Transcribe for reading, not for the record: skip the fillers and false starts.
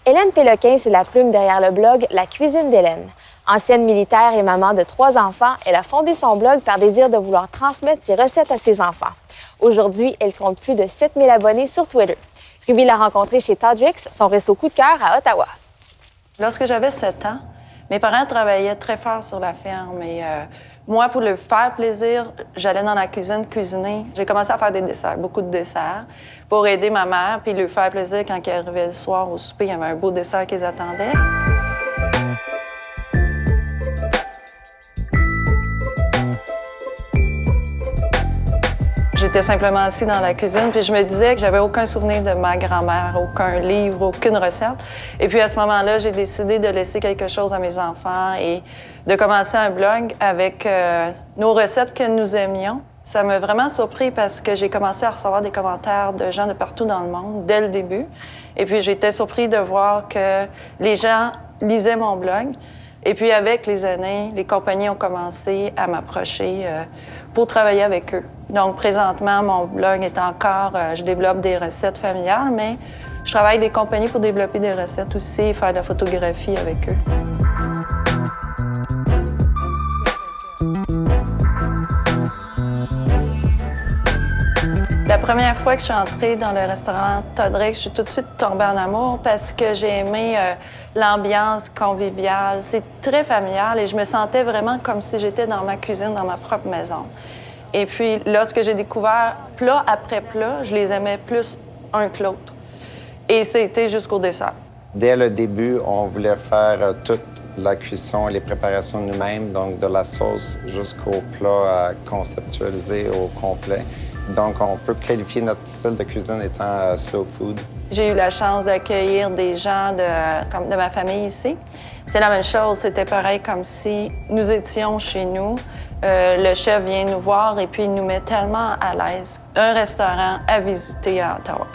Hélène Péloquin, c'est la plume derrière le blog La cuisine d'Hélène. Ancienne militaire et maman de 3 enfants, elle a fondé son blog par désir de vouloir transmettre ses recettes à ses enfants. Aujourd'hui, elle compte plus de 7000 abonnés sur Twitter. Ruby l'a rencontrée chez Todrix, son resto coup de cœur à Ottawa. Lorsque j'avais 7 ans, mes parents travaillaient très fort sur la ferme et moi, pour leur faire plaisir, j'allais dans la cuisine cuisiner. J'ai commencé à faire des desserts, beaucoup de desserts, pour aider ma mère puis lui faire plaisir quand elle arrivait le soir au souper. Il y avait un beau dessert qu'ils attendaient. J'étais simplement assise dans la cuisine, puis je me disais que j'avais aucun souvenir de ma grand-mère, aucun livre, aucune recette. Et puis à ce moment-là, j'ai décidé de laisser quelque chose à mes enfants et de commencer un blog avec nos recettes que nous aimions. Ça m'a vraiment surpris parce que j'ai commencé à recevoir des commentaires de gens de partout dans le monde dès le début. Et puis j'étais surpris de voir que les gens lisaient mon blog. Et puis, avec les années, les compagnies ont commencé à m'approcher pour travailler avec eux. Donc, présentement, mon blog est encore... je développe des recettes familiales, mais je travaille avec des compagnies pour développer des recettes aussi et faire de la photographie avec eux. La première fois que je suis entrée dans le restaurant Todrix, je suis tout de suite tombée en amour parce que j'ai aimé l'ambiance conviviale. C'est très familial et je me sentais vraiment comme si j'étais dans ma cuisine, dans ma propre maison. Et puis, lorsque j'ai découvert plat après plat, je les aimais plus un que l'autre. Et c'était jusqu'au dessert. Dès le début, on voulait faire toute la cuisson et les préparations nous-mêmes, donc de la sauce jusqu'au plat conceptualisé au complet. Donc, on peut qualifier notre style de cuisine étant slow food. J'ai eu la chance d'accueillir des gens de ma famille ici. C'est la même chose, c'était pareil comme si nous étions chez nous. Le chef vient nous voir et puis il nous met tellement à l'aise. Un restaurant à visiter à Ottawa.